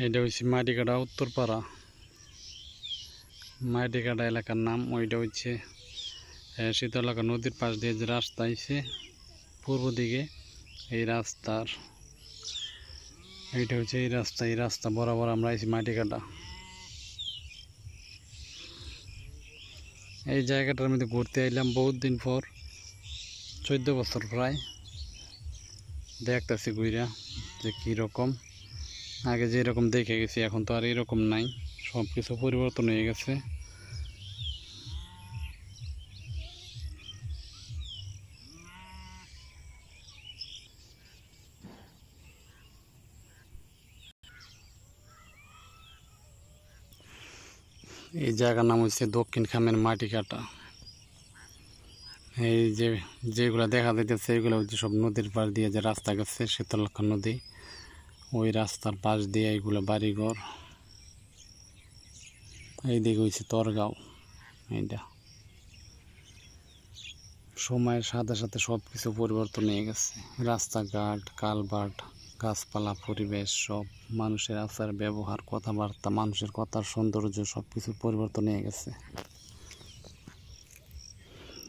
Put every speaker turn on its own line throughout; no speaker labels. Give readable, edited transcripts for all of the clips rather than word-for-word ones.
এটা হচ্ছে মাটিকাটা উত্তরপাড়া। মাটিকাটা এলাকার নাম। ওইটা হচ্ছে শীতলক্ষা নদীর পাশ দিয়ে যে রাস্তা আছে পূর্ব দিকে, এই রাস্তার এইটা হচ্ছে এই রাস্তা বরাবর আমরা আছি মাটিকাটা। এই জায়গাটার মধ্যে ঘুরতে আইলাম বহুত দিন পর, 14 বছর প্রায়। দেখতেছি ঘুরা যে কীরকম, আগে যেরকম দেখে গেছি এখন তো আর এরকম নাই, সব কিছু পরিবর্তন হয়ে গেছে। এই জায়গার নাম হচ্ছে দক্ষিণ খামের মাটিকাটা। এই যেগুলো দেখা যাইতেছে এগুলো হচ্ছে সব নদীর পাশ দিয়ে যে রাস্তা গেছে, শীতলক্ষা নদী, ওই রাস্তার পাশ দিয়ে এইগুলো বাড়িঘর। এইদিকে হচ্ছে তরগাঁও। এইটা সময়ের সাথে সাথে সব কিছু পরিবর্তন হয়ে গেছে, রাস্তাঘাট, কালভার্ট, গাছপালা, পরিবেশ, সব মানুষের আচার ব্যবহার, কথাবার্তা, মানুষের কথার সৌন্দর্য, সব কিছু পরিবর্তন হয়ে গেছে।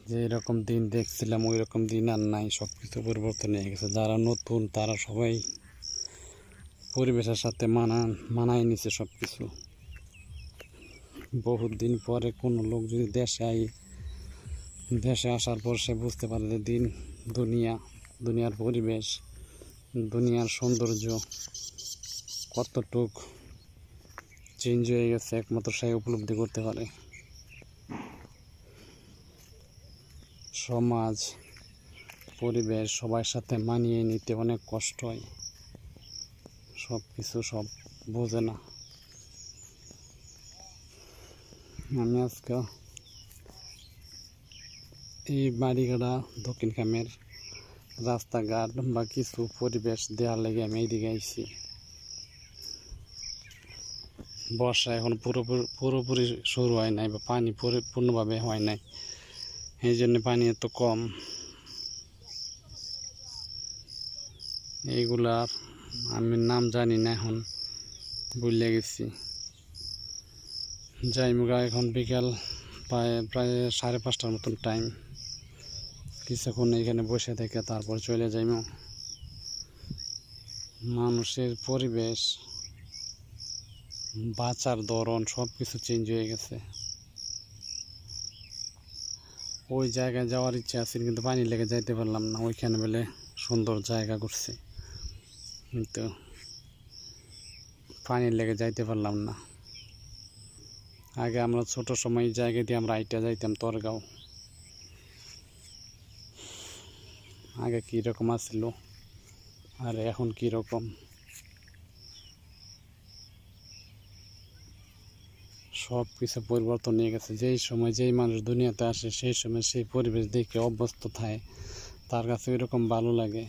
যে এরকম দিন দেখছিলাম ওই রকম দিন আর নাই, সব কিছু পরিবর্তন হয়ে গেছে। যারা নতুন তারা সবাই পরিবেশের সাথে মানায় নিছে সব কিছু। বহুত দিন পরে কোনো লোক যদি দেশে আসার পর সে বুঝতে পারে যে দুনিয়ার পরিবেশ, দুনিয়ার সৌন্দর্য কতটুক চেঞ্জ হয়ে গেছে, একমাত্র সে উপলব্ধি করতে পারে। সমাজ, পরিবেশ, সবার সাথে মানিয়ে নিতে অনেক কষ্ট হয়, সব কিছু সব বোঝে না। আমি আজকে এই বাড়িঘাটা দক্ষিণ খামের রাস্তাঘাট বা কিছু পরিবেশ দেওয়ার লেগে আমি এইদিকে আইছি। বর্ষা এখন পুরোপুরি শুরু হয় নাই, বা পানি পরিপূর্ণভাবে হয় নাই, এই জন্য পানি এত কম। এইগুলার আমি নাম জানি না, এখন ভুলে গেছি। যাই মুগা, এখন বিকাল প্রায় 5:30টার মতন টাইম। কিছুক্ষণ এখানে বসে থেকে তারপর চলে যাইম। মানুষের পরিবেশ, বাঁচার ধরন সব কিছু চেঞ্জ হয়ে গেছে। ওই জায়গায় যাওয়ার ইচ্ছা আছে কিন্তু পানি লেগে যাইতে পারলাম না। ওইখানে বলে সুন্দর জায়গা করছে কিন্তু পানির লেগে যাইতে পারলাম না। আগে আমরা ছোট সময় এই জায়গা দিয়ে আমরা আইটা যাইতাম তরগাঁও। আগে কীরকম আসছিল আর এখন কীরকম, সব কিছু পরিবর্তন নিয়ে গেছে। যেই সময় যেই মানুষ দুনিয়াতে আসে সেই সময় সেই পরিবেশ দেখে অভ্যস্ত থাকে, তার কাছে এরকম ভালো লাগে।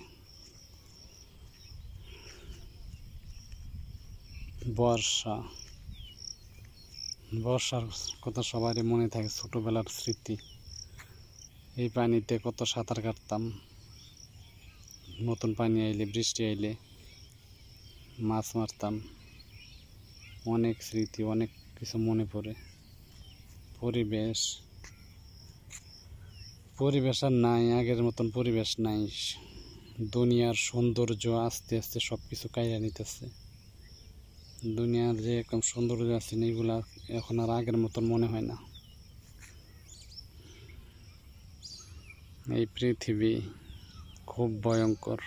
বর্ষার কথা সবারই মনে থাকে, ছোটবেলার স্মৃতি। এই পানিতে কত সাঁতার কাটতাম, নতুন পানি আইলে, বৃষ্টি আইলে মাছ মারতাম। অনেক স্মৃতি, অনেক কিছু মনে পড়ে। পরিবেশ আর নাই, আগের মতন পরিবেশ নাই। দুনিয়ার সৌন্দর্য আস্তে আস্তে সব কিছু কাইরা নিতেছে। দুনিয়ার যে এরকম সৌন্দর্য আছে এগুলা এখন আর আগের মতন মনে হয় না। এই পৃথিবী খুব ভয়ঙ্কর।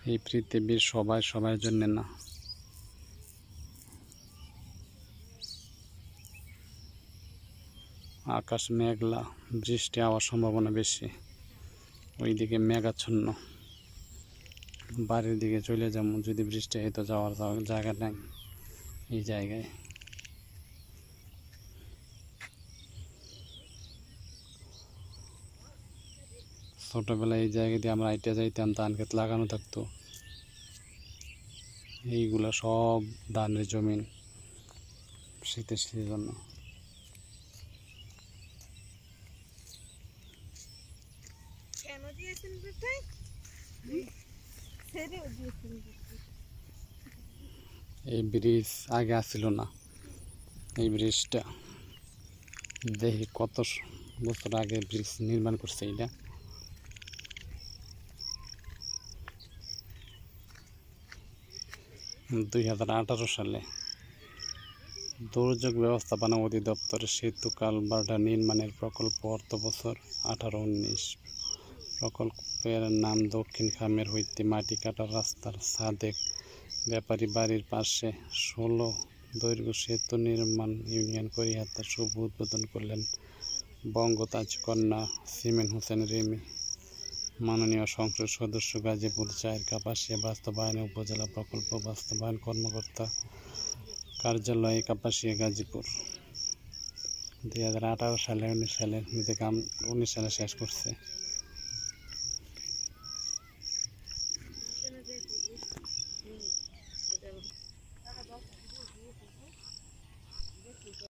এই পৃথিবীর সবার জন্য না। আকাশ মেঘলা, বৃষ্টি হওয়ার সম্ভাবনা বেশি। ওইদিকে মেঘাচ্ছন্ন। বাড়ির দিকে চলে যাবো, যদি বৃষ্টি হয় তো যাওয়ার জায়গা নাই এই জায়গায়। ছোটবেলায় এই জায়গা দিয়ে আমরা আইটা যাইতাম, ধান ক্ষেত লাগানো থাকতো। এইগুলা সব ধানের জমিন শীতের সিজনে। এই ব্রিজ আগে আসছিল না। এই ব্রিজটা দেখি কত বছর আগে ব্রিজ নির্মাণ করছে। এটা 2018 সালে দুর্যোগ ব্যবস্থাপনা অধিদপ্তরের সেতু কালভার্ট নির্মাণের প্রকল্প অর্থ বছর 18-19। প্রকল্পের নাম দক্ষিণ খামের হইতে মাটি কাটার রাস্তার সাদেক ব্যাপারী বাড়ির পাশে 16 দৈর্ঘ্য সেতু নির্মাণ ইউনিয়ন করিহাতা শুভ উদ্বোধন করলেন বঙ্গতাজ কন্যা সিমেন হোসেন রিমি। মাননীয় সংসদ সদস্য গাজীপুর 4 কাপাসিয়া বাস্তবায়নে উপজেলা প্রকল্প বাস্তবায়ন কর্মকর্তা কার্যালয় কাপাসিয়া গাজীপুর। 2018 সালে 19 সালে শেষ করছে।